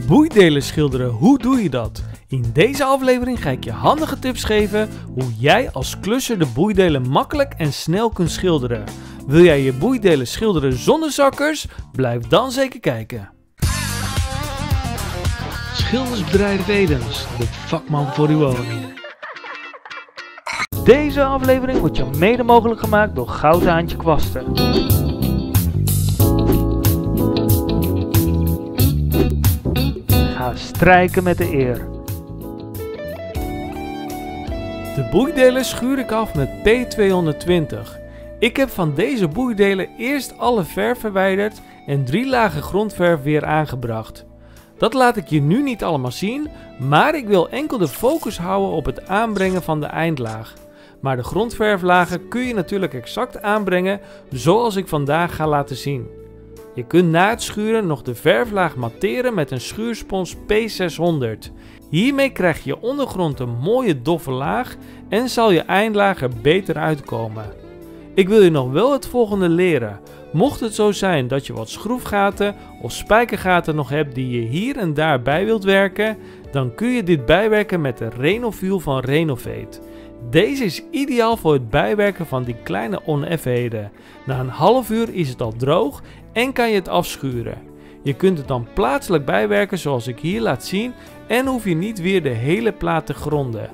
Boeidelen schilderen, hoe doe je dat? In deze aflevering ga ik je handige tips geven hoe jij als klusser de boeidelen makkelijk en snel kunt schilderen. Wil jij je boeidelen schilderen zonder zakkers? Blijf dan zeker kijken. Schildersbedrijf Edens, de vakman voor uw woning. Deze aflevering wordt je mede mogelijk gemaakt door Gouden Haantje Kwasten. Ga strijken met de eer. De boeidelen schuur ik af met P220. Ik heb van deze boeidelen eerst alle verf verwijderd en 3 lagen grondverf weer aangebracht. Dat laat ik je nu niet allemaal zien, maar ik wil enkel de focus houden op het aanbrengen van de eindlaag. Maar de grondverflagen kun je natuurlijk exact aanbrengen zoals ik vandaag ga laten zien. Je kunt na het schuren nog de verflaag matteren met een schuurspons P600. Hiermee krijg je ondergrond een mooie doffe laag en zal je eindlaag er beter uitkomen. Ik wil je nog wel het volgende leren. Mocht het zo zijn dat je wat schroefgaten of spijkergaten nog hebt die je hier en daar bij wilt werken, dan kun je dit bijwerken met de Renoviel van Renovate. Deze is ideaal voor het bijwerken van die kleine oneffenheden. Na een half uur is het al droog en kan je het afschuren. Je kunt het dan plaatselijk bijwerken zoals ik hier laat zien en hoef je niet weer de hele plaat te gronden.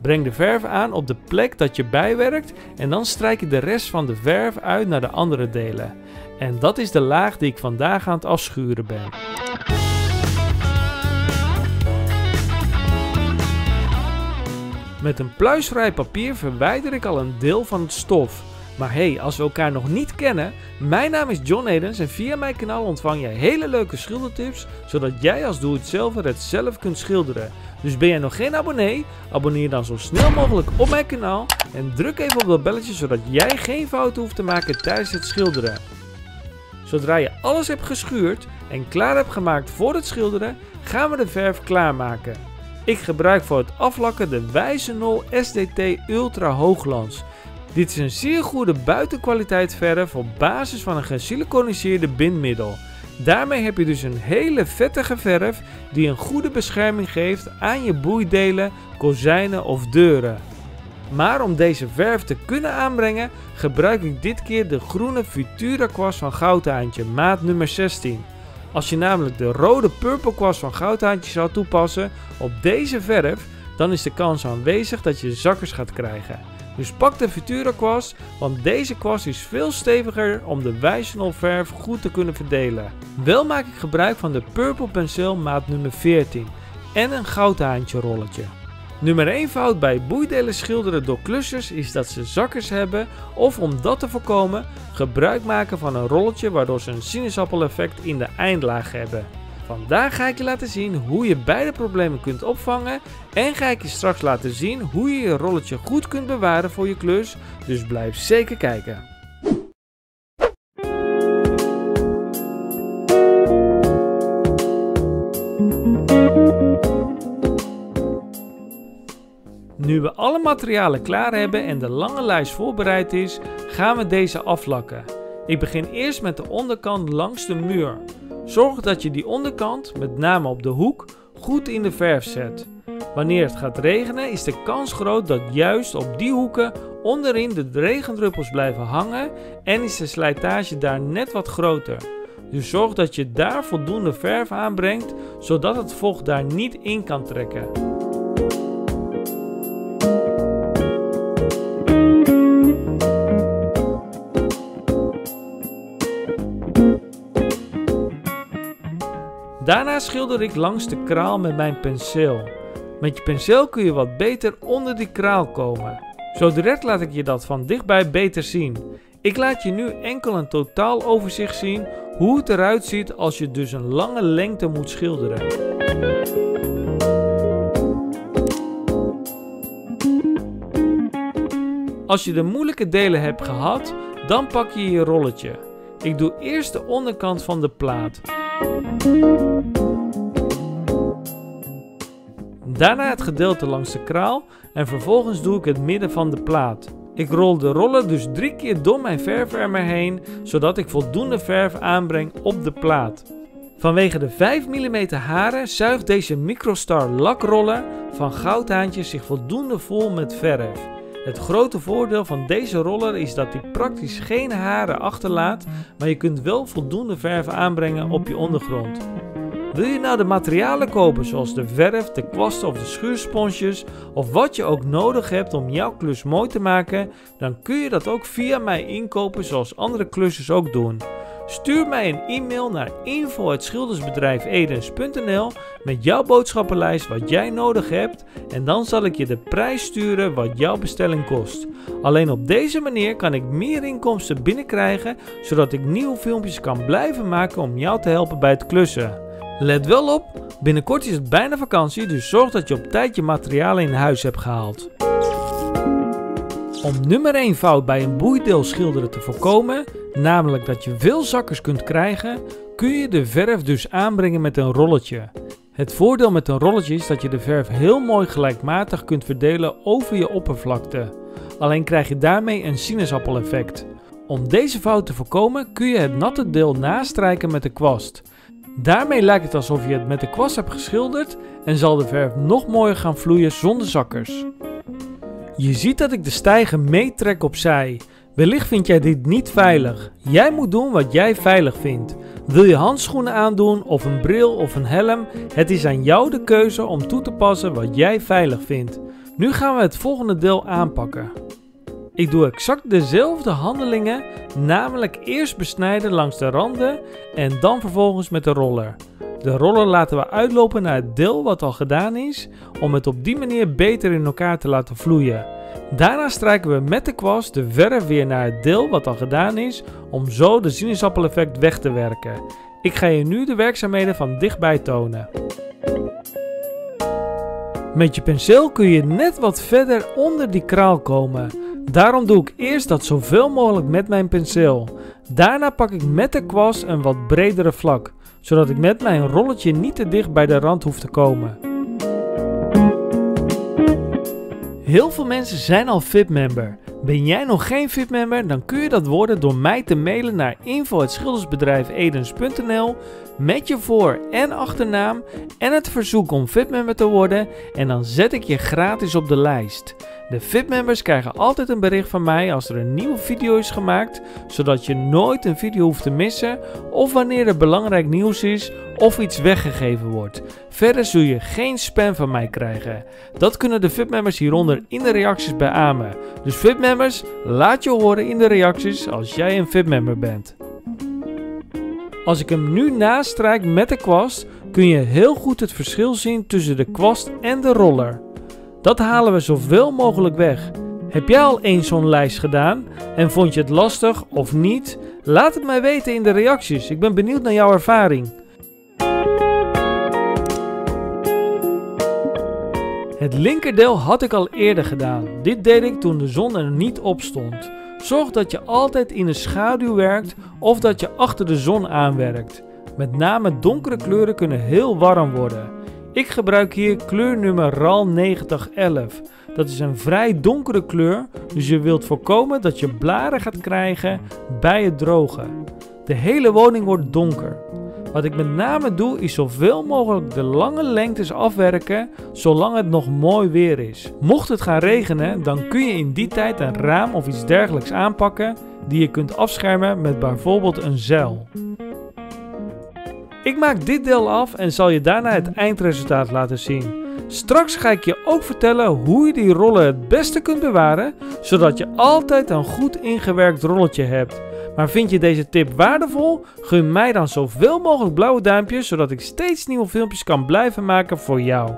Breng de verf aan op de plek dat je bijwerkt en dan strijk je de rest van de verf uit naar de andere delen. En dat is de laag die ik vandaag aan het afschuren ben. Met een pluisvrij papier verwijder ik al een deel van het stof. Maar hey, als we elkaar nog niet kennen, mijn naam is John Edens en via mijn kanaal ontvang jij hele leuke schildertips, zodat jij als doe-het-zelver het zelf kunt schilderen. Dus ben jij nog geen abonnee? Abonneer dan zo snel mogelijk op mijn kanaal en druk even op dat belletje zodat jij geen fouten hoeft te maken tijdens het schilderen. Zodra je alles hebt geschuurd en klaar hebt gemaakt voor het schilderen, gaan we de verf klaarmaken. Ik gebruik voor het aflakken de Wijzenol SDT Ultra Hoogglans. Dit is een zeer goede buitenkwaliteit verf op basis van een gesiliconiseerde bindmiddel. Daarmee heb je dus een hele vettige verf die een goede bescherming geeft aan je boeidelen, kozijnen of deuren. Maar om deze verf te kunnen aanbrengen gebruik ik dit keer de groene Futura kwast van Gouden Haantje, maat nummer 16. Als je namelijk de rode purple kwast van Gouden Haantje zou toepassen op deze verf, dan is de kans aanwezig dat je zakkers gaat krijgen. Dus pak de Futura kwast, want deze kwast is veel steviger om de Wijzenol verf goed te kunnen verdelen. Wel maak ik gebruik van de purple penseel maat nummer 14 en een Gouden Haantje rolletje. Nummer 1 fout bij boeidelen schilderen door klussers is dat ze zakkers hebben of om dat te voorkomen gebruik maken van een rolletje waardoor ze een sinaasappeleffect in de eindlaag hebben. Vandaag ga ik je laten zien hoe je beide problemen kunt opvangen en ga ik je straks laten zien hoe je je rolletje goed kunt bewaren voor je klus, dus blijf zeker kijken. Nu we alle materialen klaar hebben en de lange lijst voorbereid is, gaan we deze aflakken. Ik begin eerst met de onderkant langs de muur. Zorg dat je die onderkant, met name op de hoek, goed in de verf zet. Wanneer het gaat regenen is de kans groot dat juist op die hoeken onderin de regendruppels blijven hangen en is de slijtage daar net wat groter. Dus zorg dat je daar voldoende verf aanbrengt, zodat het vocht daar niet in kan trekken. Daarna schilder ik langs de kraal met mijn penseel. Met je penseel kun je wat beter onder die kraal komen. Zo direct laat ik je dat van dichtbij beter zien. Ik laat je nu enkel een totaal overzicht zien hoe het eruit ziet als je dus een lange lengte moet schilderen. Als je de moeilijke delen hebt gehad, dan pak je je rolletje. Ik doe eerst de onderkant van de plaat. Daarna het gedeelte langs de kraal en vervolgens doe ik het midden van de plaat. Ik rol de roller dus 3 keer door mijn verfermer heen, zodat ik voldoende verf aanbreng op de plaat. Vanwege de 5 mm haren zuigt deze Microstar lakroller van goudhaantjes zich voldoende vol met verf. Het grote voordeel van deze roller is dat hij praktisch geen haren achterlaat, maar je kunt wel voldoende verf aanbrengen op je ondergrond. Wil je nou de materialen kopen zoals de verf, de kwasten of de schuursponsjes of wat je ook nodig hebt om jouw klus mooi te maken, dan kun je dat ook via mij inkopen zoals andere klussers ook doen. Stuur mij een e-mail naar info@schildersbedrijfedens.nl met jouw boodschappenlijst wat jij nodig hebt en dan zal ik je de prijs sturen wat jouw bestelling kost. Alleen op deze manier kan ik meer inkomsten binnenkrijgen zodat ik nieuwe filmpjes kan blijven maken om jou te helpen bij het klussen. Let wel op, binnenkort is het bijna vakantie, dus zorg dat je op tijd je materialen in huis hebt gehaald. Om nummer 1 fout bij een boeideel schilderen te voorkomen, namelijk dat je veel zakkers kunt krijgen, kun je de verf dus aanbrengen met een rolletje. Het voordeel met een rolletje is dat je de verf heel mooi gelijkmatig kunt verdelen over je oppervlakte. Alleen krijg je daarmee een sinaasappeleffect. Om deze fout te voorkomen kun je het natte deel nastrijken met de kwast. Daarmee lijkt het alsof je het met de kwast hebt geschilderd en zal de verf nog mooier gaan vloeien zonder zakkers. Je ziet dat ik de stijger meetrek opzij. Wellicht vind jij dit niet veilig. Jij moet doen wat jij veilig vindt. Wil je handschoenen aandoen of een bril of een helm? Het is aan jou de keuze om toe te passen wat jij veilig vindt. Nu gaan we het volgende deel aanpakken. Ik doe exact dezelfde handelingen, namelijk eerst besnijden langs de randen en dan vervolgens met de roller. De roller laten we uitlopen naar het deel wat al gedaan is, om het op die manier beter in elkaar te laten vloeien. Daarna strijken we met de kwast de verf weer naar het deel wat al gedaan is, om zo de sinaasappeleffect weg te werken. Ik ga je nu de werkzaamheden van dichtbij tonen. Met je penseel kun je net wat verder onder die kraal komen. Daarom doe ik eerst dat zoveel mogelijk met mijn penseel. Daarna pak ik met de kwast een wat bredere vlak, zodat ik met mijn rolletje niet te dicht bij de rand hoef te komen. Heel veel mensen zijn al VIP-member. Ben jij nog geen VIP-member, dan kun je dat worden door mij te mailen naar info@schildersbedrijfedens.nl met je voor- en achternaam en het verzoek om VIP-member te worden en dan zet ik je gratis op de lijst. De VIP-members krijgen altijd een bericht van mij als er een nieuwe video is gemaakt, zodat je nooit een video hoeft te missen of wanneer er belangrijk nieuws is of iets weggegeven wordt. Verder zul je geen spam van mij krijgen. Dat kunnen de VIP-members hieronder in de reacties beamen. Dus VIP-members, laat je horen in de reacties als jij een VIP-member bent. Als ik hem nu nastrijk met de kwast, kun je heel goed het verschil zien tussen de kwast en de roller. Dat halen we zoveel mogelijk weg. Heb jij al eens zo'n lijst gedaan en vond je het lastig of niet? Laat het mij weten in de reacties. Ik ben benieuwd naar jouw ervaring. Het linkerdeel had ik al eerder gedaan. Dit deed ik toen de zon er niet op stond. Zorg dat je altijd in de schaduw werkt of dat je achter de zon aanwerkt. Met name donkere kleuren kunnen heel warm worden. Ik gebruik hier kleurnummer RAL 9011. Dat is een vrij donkere kleur, dus je wilt voorkomen dat je blaren gaat krijgen bij het drogen. De hele woning wordt donker. Wat ik met name doe is zoveel mogelijk de lange lengtes afwerken zolang het nog mooi weer is. Mocht het gaan regenen, dan kun je in die tijd een raam of iets dergelijks aanpakken die je kunt afschermen met bijvoorbeeld een zeil. Ik maak dit deel af en zal je daarna het eindresultaat laten zien. Straks ga ik je ook vertellen hoe je die rollen het beste kunt bewaren, zodat je altijd een goed ingewerkt rolletje hebt. Maar vind je deze tip waardevol? Gun mij dan zoveel mogelijk blauwe duimpjes, zodat ik steeds nieuwe filmpjes kan blijven maken voor jou.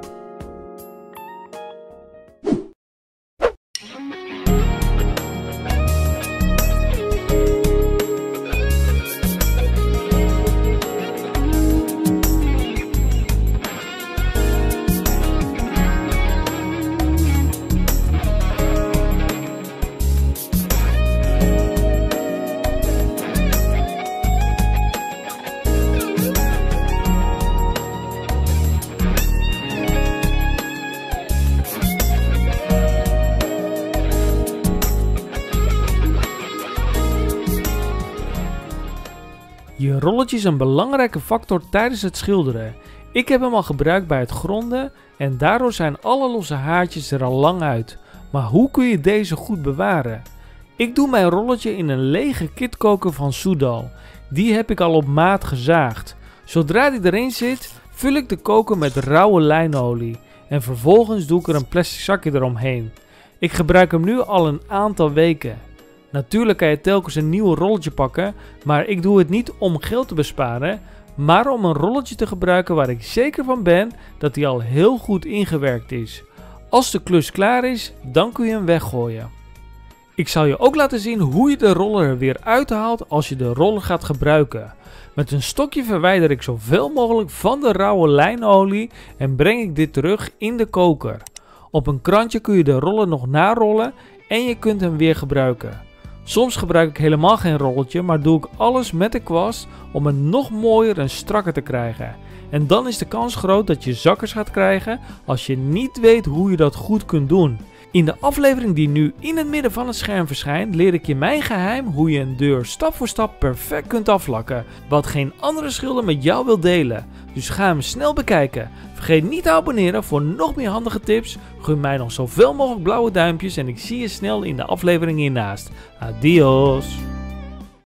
rolletje is een belangrijke factor tijdens het schilderen. Ik heb hem al gebruikt bij het gronden en daardoor zijn alle losse haartjes er al lang uit. Maar hoe kun je deze goed bewaren? Ik doe mijn rolletje in een lege kitkoker van Soudal. Die heb ik al op maat gezaagd. Zodra die erin zit, vul ik de koker met rauwe lijnolie en vervolgens doe ik er een plastic zakje eromheen. Ik gebruik hem nu al een aantal weken. Natuurlijk kan je telkens een nieuw rolletje pakken, maar ik doe het niet om geld te besparen, maar om een rolletje te gebruiken waar ik zeker van ben dat hij al heel goed ingewerkt is. Als de klus klaar is, dan kun je hem weggooien. Ik zal je ook laten zien hoe je de roller er weer uithaalt als je de roller gaat gebruiken. Met een stokje verwijder ik zoveel mogelijk van de rauwe lijnolie en breng ik dit terug in de koker. Op een krantje kun je de roller nog narollen en je kunt hem weer gebruiken. Soms gebruik ik helemaal geen rolletje, maar doe ik alles met de kwast om het nog mooier en strakker te krijgen. En dan is de kans groot dat je zakkers gaat krijgen als je niet weet hoe je dat goed kunt doen. In de aflevering die nu in het midden van het scherm verschijnt, leer ik je mijn geheim hoe je een deur stap voor stap perfect kunt aflakken, wat geen andere schilder met jou wil delen. Dus ga hem snel bekijken. Vergeet niet te abonneren voor nog meer handige tips. Gun mij nog zoveel mogelijk blauwe duimpjes en ik zie je snel in de aflevering hiernaast. Adios!